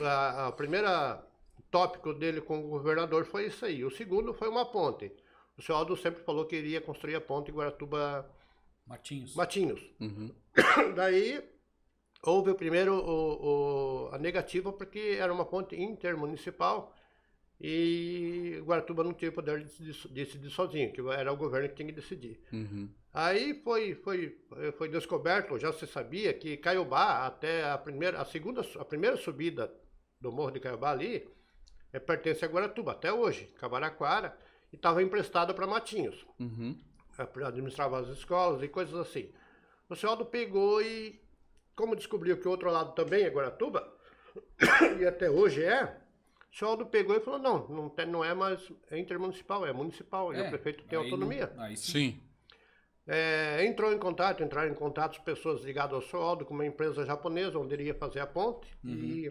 A primeira tópico dele com o governador foi isso aí. O segundo foi uma ponte. O senhor Aldo sempre falou que iria construir a ponte Matinhos. Uhum. Daí houve primeiro a negativa porque era uma ponte intermunicipal e Guaratuba não tinha poder de decidir sozinho, que era o governo que tinha que decidir. Uhum. Aí foi descoberto, já se sabia que Caiobá, até a primeira subida do Morro de Caiobá ali, pertence a Guaratuba, até hoje, Cabaraquara, e estava emprestada para Matinhos. Uhum. Administrava as escolas e coisas assim. O senhor Aldo pegou e, como descobriu que o outro lado também é Guaratuba, e até hoje o senhor Aldo pegou e falou, não é mais intermunicipal, é municipal, e o prefeito tem autonomia. Aí sim. Entraram em contato as pessoas ligadas ao senhor Aldo com uma empresa japonesa, onde ele ia fazer a ponte e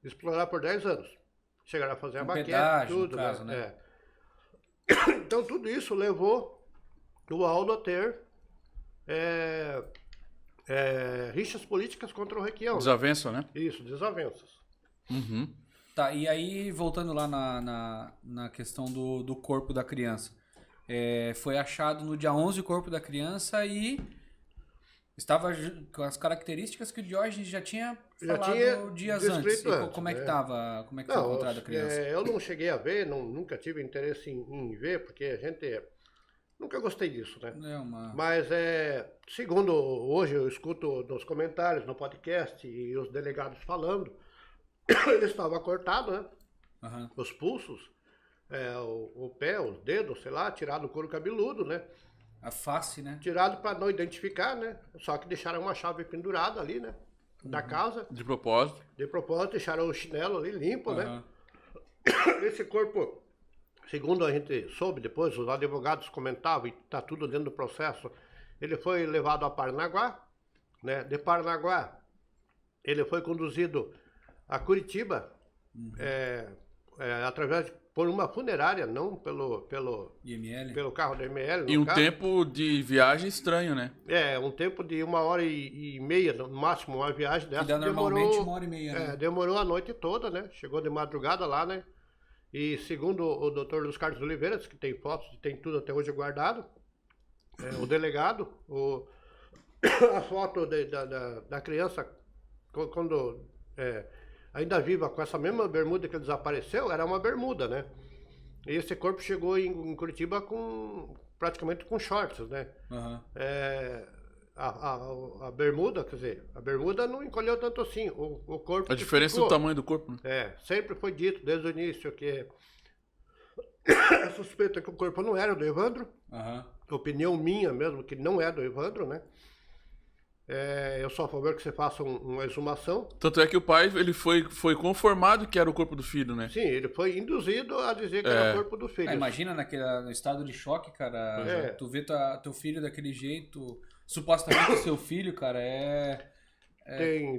explorar por 10 anos. Chegaram a fazer a maquete, tudo. Caso, né? Então tudo isso levou o Aldo a ter rixas políticas contra o Requião. Desavença, né? Isso, desavenças. Uhum. Tá, e aí voltando lá na questão do corpo da criança. Foi achado no dia 11 o corpo da criança e estava com as características que o Diógenes já tinha falado dias antes. E como é que estava? Como é que foi encontrada a criança? Eu não cheguei a ver, nunca tive interesse em ver, porque a gente... Nunca gostei disso, né? Mas, segundo hoje eu escuto nos comentários, no podcast, e os delegados falando, ele estava cortado, né? Uhum. Os pulsos, o pé, os dedos, sei lá, tirado o couro cabeludo, né? A face, né? Tirado para não identificar, né? Só que deixaram uma chave pendurada ali, né? Da casa. De propósito. De propósito, deixaram o chinelo ali limpo, né? Esse corpo, segundo a gente soube depois, os advogados comentavam, e está tudo dentro do processo, ele foi levado a Paranaguá, né? De Paranaguá, ele foi conduzido a Curitiba, por uma funerária, não pelo IML? Pelo carro da IML. E um tempo de viagem estranho, né? Um tempo de 1h30, no máximo, uma viagem dessa. Que dá normalmente 1h30, né? Demorou a noite toda, né? Chegou de madrugada lá, né? E segundo o doutor Luiz Carlos Oliveira, que tem fotos, tem tudo até hoje guardado, o delegado, a foto da criança, quando ainda viva, com essa mesma bermuda que desapareceu, era uma bermuda, né? E esse corpo chegou em Curitiba praticamente com shorts, né? Uhum. A bermuda, quer dizer, a bermuda não encolheu tanto assim, o corpo... A diferença do tamanho do corpo, né? Sempre foi dito desde o início que a suspeita que o corpo não era do Evandro, opinião minha mesmo, que não é do Evandro, né? Eu sou a favor que você faça uma exumação. Tanto é que o pai ele foi conformado que era o corpo do filho, né? Sim, ele foi induzido a dizer que era o corpo do filho. Imagina no estado de choque, cara. Tu vê teu filho daquele jeito, supostamente seu filho, cara,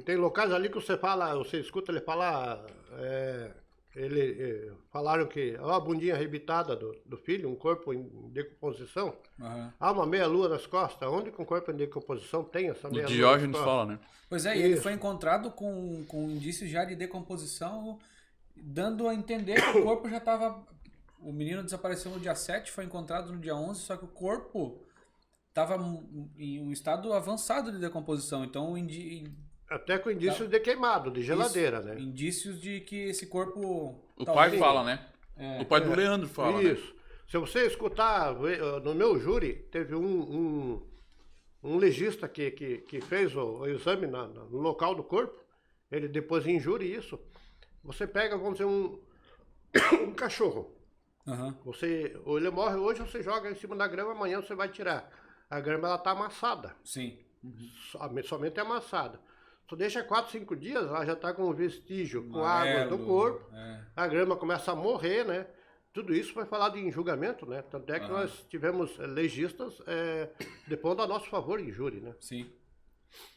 Tem locais ali que você escuta ele falar. Falaram que a bundinha arrebitada do filho, um corpo em decomposição. Há uma meia-lua nas costas. Onde que um corpo em decomposição tem essa meia-lua? O Diógenes fala, né? Pois é, e ele foi encontrado com indícios já de decomposição, dando a entender que o corpo já estava... O menino desapareceu no dia 7, foi encontrado no dia 11, só que o corpo estava em um estado avançado de decomposição. Então, até com indícios de queimado, de geladeira, né? Indícios de que esse corpo... O pai fala, né? O pai do Leandro fala, isso. Né? Se você escutar, no meu júri, teve um legista que fez o exame no local do corpo, ele depois em júri isso. Você pega, vamos dizer, um cachorro. Ele morre hoje, você joga em cima da grama, amanhã você vai tirar. A grama, ela tá amassada. Sim. Somente amassada. Tu deixa 4, 5 dias, ela já está com um vestígio, com água do corpo, a grama começa a morrer, né? Tudo isso foi falado em julgamento, né? Tanto é que nós tivemos legistas depondo a nosso favor em júri, né? Sim.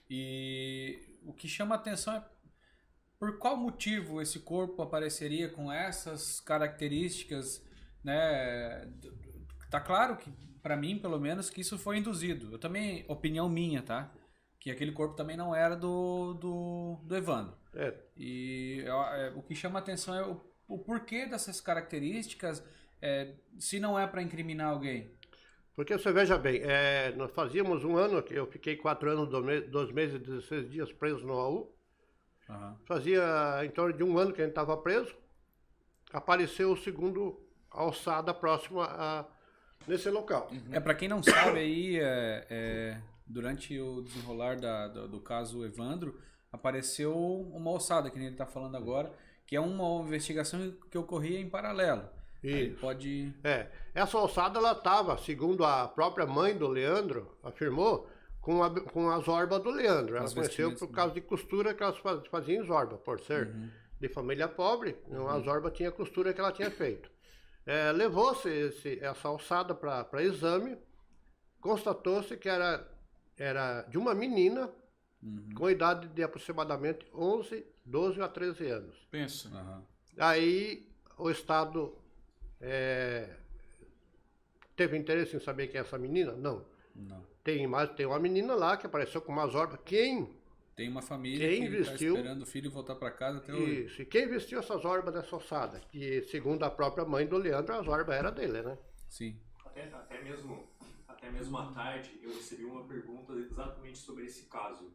E o que chama a atenção é por qual motivo esse corpo apareceria com essas características, né? Tá claro que, para mim, pelo menos, que isso foi induzido. Eu também, opinião minha, tá? Que aquele corpo também não era do Evandro. É. E o que chama atenção é o porquê dessas características, se não é para incriminar alguém. Porque você veja bem, nós fazíamos um ano, eu fiquei 4 anos, 2 meses e 16 dias preso no AU. Aham. Fazia em torno de um ano que a gente estava preso. Apareceu o segundo alçada próxima nesse local. Para quem não sabe aí, durante o desenrolar do caso Evandro, apareceu uma ossada, que nem ele está falando agora, que é uma investigação que ocorria em paralelo. Aí pode... Essa alçada ela estava, segundo a própria mãe do Leandro afirmou, com a zorba do Leandro. Ela conheceu por causa de costura que elas faziam em zorba, por ser de família pobre, a zorba tinha costura que ela tinha feito. Levou-se essa alçada para exame, constatou-se que era de uma menina com idade de aproximadamente 11, 12 a 13 anos. Pensa. Aí o Estado teve interesse em saber quem é essa menina? Não. Tem uma menina lá que apareceu com uma zorba. Tem uma família que está esperando o filho voltar para casa até hoje. Isso. E quem vestiu essa zorba dessa ossada? Que, segundo a própria mãe do Leandro, a zorba era dele, né? Sim. Até mesmo à tarde, eu recebi uma pergunta exatamente sobre esse caso.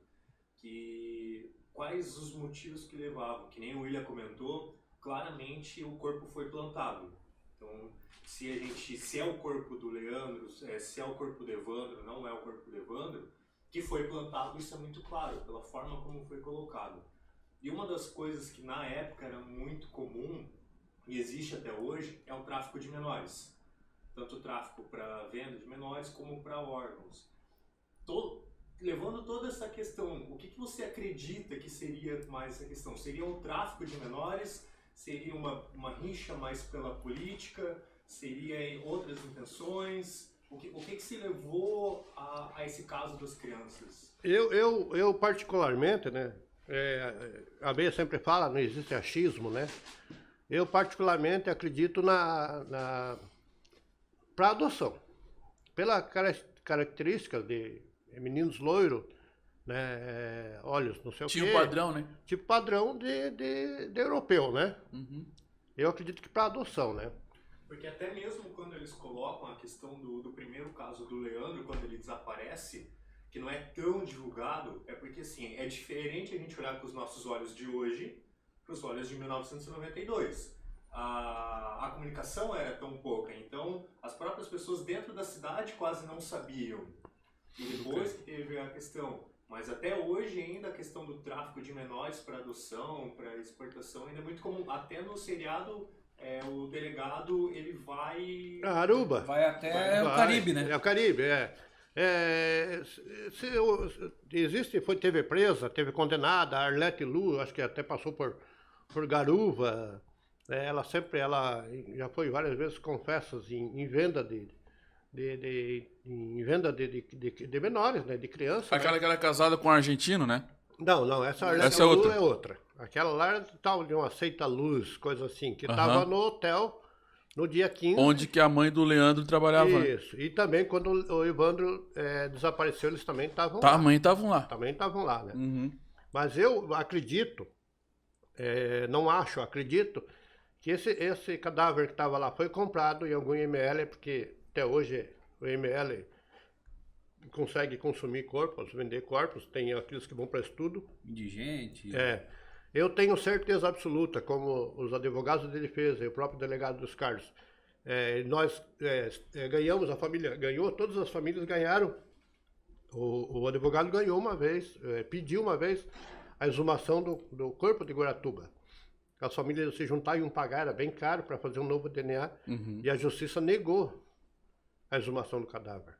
Quais os motivos que levavam? Que nem o William comentou, claramente o corpo foi plantado. Então, se é o corpo do Leandro, se é o corpo do Evandro, não é o corpo do Evandro, que foi plantado, isso é muito claro, pela forma como foi colocado. E uma das coisas que na época era muito comum, e existe até hoje, é o tráfico de menores. Tanto o tráfico para venda de menores, como para órgãos. Levando toda essa questão, o que você acredita que seria mais essa questão? Seria um tráfico de menores? Seria uma rixa mais pela política? Seria em outras intenções? O que se levou a esse caso das crianças? Eu particularmente, né? A Bia sempre fala, não existe achismo, né? Eu particularmente acredito para adoção. Pela característica de meninos loiros, né? Olhos, não sei o quê. Tinha um padrão, né? Tipo padrão de europeu, né? Eu acredito que para adoção, né? Porque até mesmo quando eles colocam a questão do primeiro caso do Leandro, quando ele desaparece, que não é tão divulgado, é porque assim, é diferente a gente olhar com os nossos olhos de hoje para os olhos de 1992. A comunicação era tão pouca, então as próprias pessoas dentro da cidade quase não sabiam. E depois que teve a questão, mas até hoje ainda a questão do tráfico de menores para adoção, para exportação, ainda é muito comum. Até no seriado, o delegado, ele vai... Aruba. Vai até o Caribe, né? É o Caribe, teve presa, teve condenada, a Arlete Lu, acho que até passou por garuva. Ela já foi várias vezes, confessas, em venda de menores, né, de crianças. Aquela né? que era casada com um argentino, né? Não, essa Arlete Lu é outra. Aquela lá tal de uma Aceita Luz, coisa assim, que estava no hotel no dia 15. Onde que a mãe do Leandro trabalhava. Isso, e também quando o Evandro desapareceu, eles também estavam lá. Também estavam lá. Também estavam lá, né? Mas eu acredito, acredito, que esse cadáver que estava lá foi comprado em algum IML, porque até hoje o IML consegue consumir corpos, vender corpos, tem aqueles que vão para estudo. Indigente. Eu tenho certeza absoluta, como os advogados de defesa e o próprio delegado dos Carlos, nós ganhamos, a família ganhou, todas as famílias ganharam. O advogado ganhou uma vez, pediu uma vez a exumação do corpo de Guaratuba. As famílias se juntaram e iam pagar, era bem caro para fazer um novo DNA, e a justiça negou a exumação do cadáver.